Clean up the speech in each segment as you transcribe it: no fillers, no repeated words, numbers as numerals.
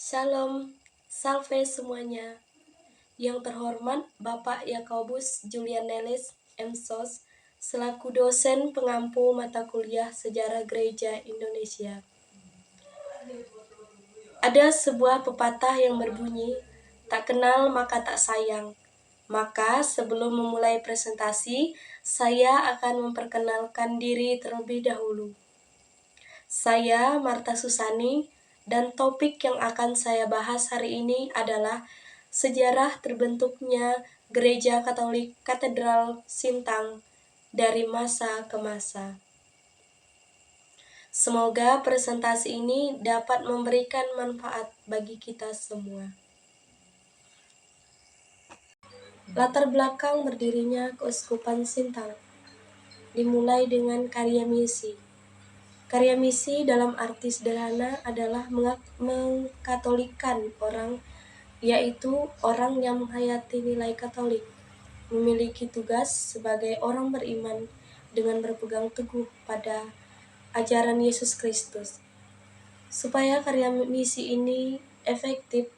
Shalom, salve semuanya. Yang terhormat Bapak Yakobus Julian Nelis, MSOS, selaku dosen pengampu mata kuliah Sejarah Gereja Indonesia. Ada sebuah pepatah yang berbunyi, tak kenal maka tak sayang. Maka sebelum memulai presentasi, saya akan memperkenalkan diri terlebih dahulu. Saya Marta Susani, dan topik yang akan saya bahas hari ini adalah sejarah terbentuknya Gereja Katolik Katedral Sintang dari masa ke masa. Semoga presentasi ini dapat memberikan manfaat bagi kita semua. Latar belakang berdirinya Keuskupan Sintang dimulai dengan karya misi. Karya misi dalam arti sederhana adalah mengkatolikan orang, yaitu orang yang menghayati nilai Katolik, memiliki tugas sebagai orang beriman dengan berpegang teguh pada ajaran Yesus Kristus. Supaya karya misi ini efektif,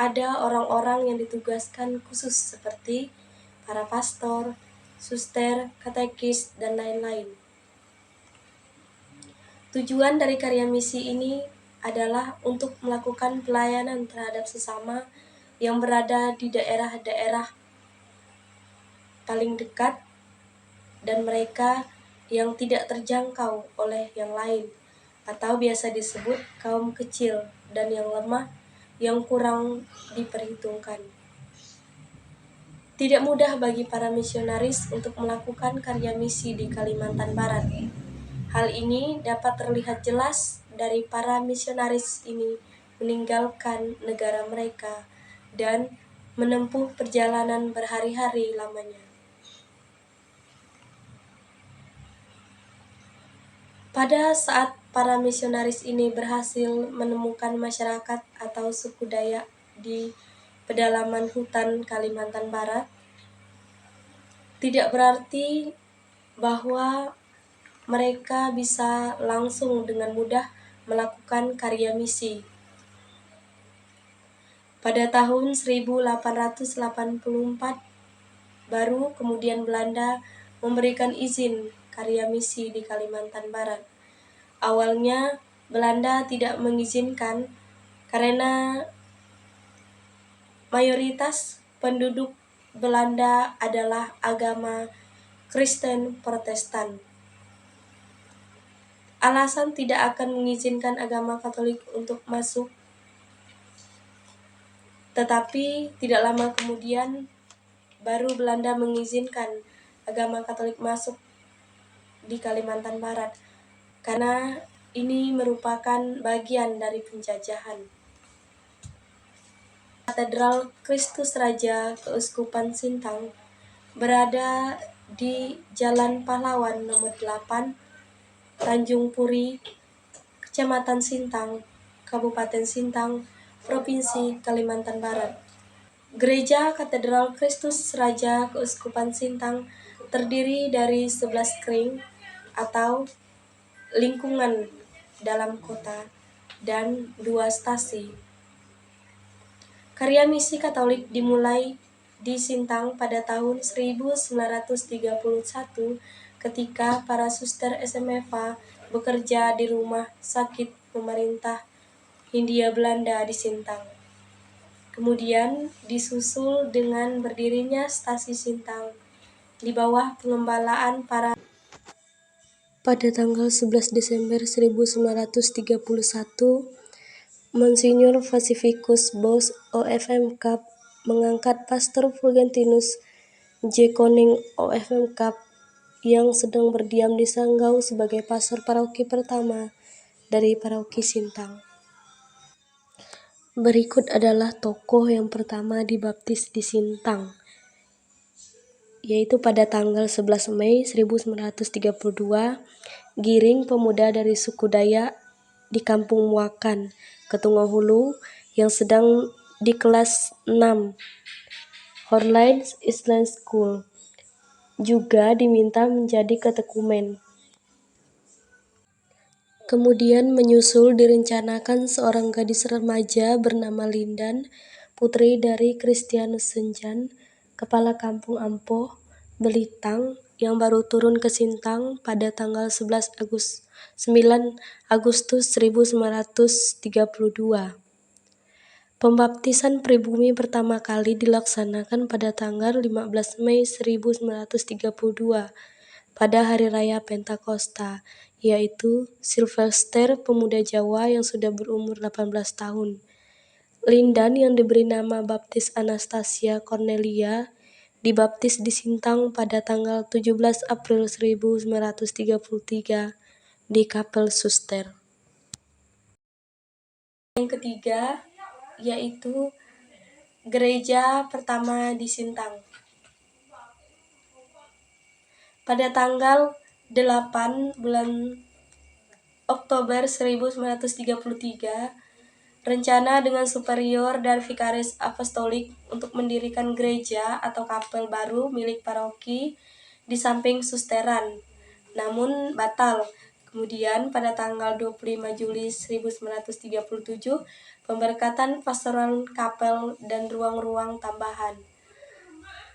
ada orang-orang yang ditugaskan khusus seperti para pastor, suster, katekis, dan lain-lain. Tujuan dari karya misi ini adalah untuk melakukan pelayanan terhadap sesama yang berada di daerah-daerah paling dekat dan mereka yang tidak terjangkau oleh yang lain, atau biasa disebut kaum kecil dan yang lemah yang kurang diperhitungkan. Tidak mudah bagi para misionaris untuk melakukan karya misi di Kalimantan Barat. Hal ini dapat terlihat jelas dari para misionaris ini meninggalkan negara mereka dan menempuh perjalanan berhari-hari lamanya. Pada saat para misionaris ini berhasil menemukan masyarakat atau suku Dayak di pedalaman hutan Kalimantan Barat, tidak berarti bahwa mereka bisa langsung dengan mudah melakukan karya misi. Pada tahun 1884, baru kemudian Belanda memberikan izin karya misi di Kalimantan Barat. Awalnya Belanda tidak mengizinkan karena mayoritas penduduk Belanda adalah agama Kristen Protestan. Alasan tidak akan mengizinkan agama Katolik untuk masuk, tetapi tidak lama kemudian baru Belanda mengizinkan agama Katolik masuk di Kalimantan Barat, karena ini merupakan bagian dari penjajahan. Katedral Kristus Raja Keuskupan Sintang berada di Jalan Pahlawan nomor 8, Tanjung Puri, Kecamatan Sintang, Kabupaten Sintang, Provinsi Kalimantan Barat. Gereja Katedral Kristus Raja Keuskupan Sintang terdiri dari 11 kring atau lingkungan dalam kota dan 2 stasi. Karya misi Katolik dimulai di Sintang pada tahun 1931 ketika para suster SMFA bekerja di rumah sakit pemerintah Hindia Belanda di Sintang. Kemudian disusul dengan berdirinya stasi Sintang di bawah pengembalaan para. Pada tanggal 11 Desember 1931, Monsinyur Pacificus Bos OFM Cup mengangkat Pastor Fulgentinus J. Koning OFM Cup yang sedang berdiam di Sanggau sebagai pastor paroki pertama dari paroki Sintang. Berikut adalah tokoh yang pertama dibaptis di Sintang, yaitu pada tanggal 11 Mei 1932, Giring, pemuda dari suku Dayak di Kampung Muakan, Ketungahulu, yang sedang di kelas 6 Horline Island School, juga diminta menjadi katekumen. Kemudian menyusul direncanakan seorang gadis remaja bernama Lindan, putri dari Kristianus Senjan, kepala kampung Ampoh, Belitang, yang baru turun ke Sintang pada tanggal 9 Agustus 1932. Pembaptisan pribumi pertama kali dilaksanakan pada tanggal 15 Mei 1932 pada Hari Raya Pentakosta, yaitu Silvester, pemuda Jawa yang sudah berumur 18 tahun. Lindan yang diberi nama baptis Anastasia Cornelia dibaptis di Sintang pada tanggal 17 April 1933 di Kapel Suster. Yang ketiga yaitu gereja pertama di Sintang. Pada tanggal 8 bulan Oktober 1933, rencana dengan superior dan vikaris apostolik untuk mendirikan gereja atau kapel baru milik paroki di samping susteran, namun batal. Kemudian pada tanggal 25 Juli 1937, pemberkatan pastoral kapel dan ruang-ruang tambahan.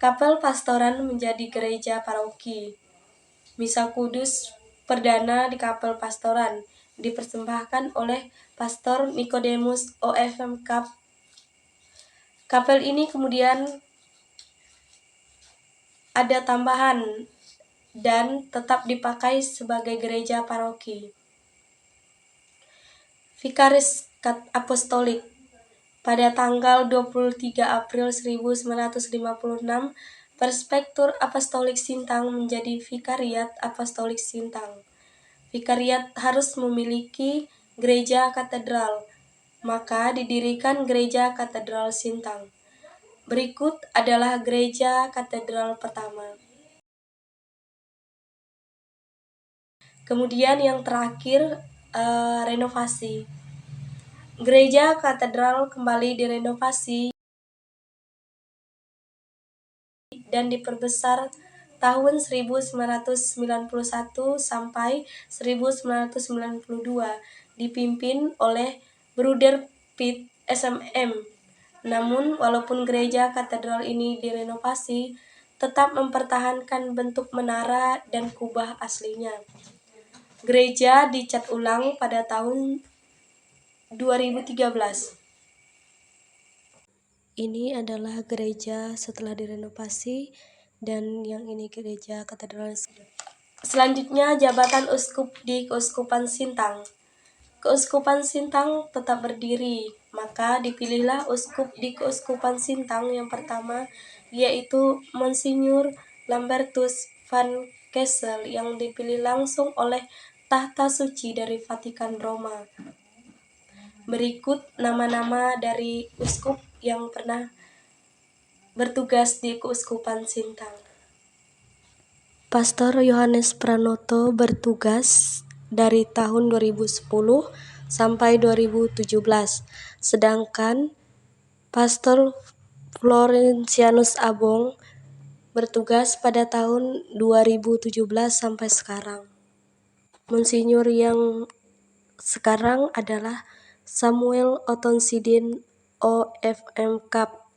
Kapel pastoran menjadi gereja paroki. Misa Kudus perdana di Kapel Pastoran dipersembahkan oleh Pastor Nicodemus OFM Cup. Kapel ini kemudian ada tambahan dan tetap dipakai sebagai gereja paroki. Vikaris Apostolik pada tanggal 23 April 1956, Perspektur Apostolik Sintang menjadi Vikariat Apostolik Sintang. Vikariat harus memiliki gereja katedral, maka didirikan gereja katedral Sintang. Berikut adalah gereja katedral pertama. Kemudian yang terakhir, renovasi. Gereja katedral kembali direnovasi dan diperbesar tahun 1991 sampai 1992, dipimpin oleh Bruder Piet SMM. Namun, walaupun gereja katedral ini direnovasi, tetap mempertahankan bentuk menara dan kubah aslinya. Gereja dicat ulang pada tahun 2013. Ini adalah gereja setelah direnovasi, dan yang ini gereja katedral. Selanjutnya, jabatan uskup di Keuskupan Sintang. Keuskupan Sintang tetap berdiri, maka dipilihlah uskup di Keuskupan Sintang yang pertama, yaitu Monsinyur Lambertus van Kessel, yang dipilih langsung oleh Tahta Suci dari Vatikan Roma. Berikut nama-nama dari uskup yang pernah bertugas di Keuskupan Sintang. Pastor Yohanes Pranoto bertugas dari tahun 2010 sampai 2017, sedangkan Pastor Florentianus Abong bertugas pada tahun 2017 sampai sekarang. Monsinyur yang sekarang adalah Samuel Otonsidin OFM Cup.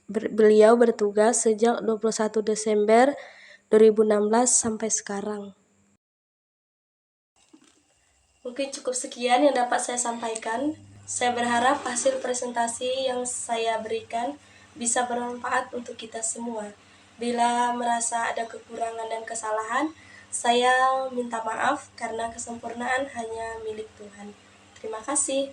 Beliau bertugas sejak 21 Desember 2016 sampai sekarang. Mungkin cukup sekian yang dapat saya sampaikan. Saya berharap hasil presentasi yang saya berikan bisa bermanfaat untuk kita semua. Bila merasa ada kekurangan dan kesalahan, saya minta maaf karena kesempurnaan hanya milik Tuhan. Terima kasih.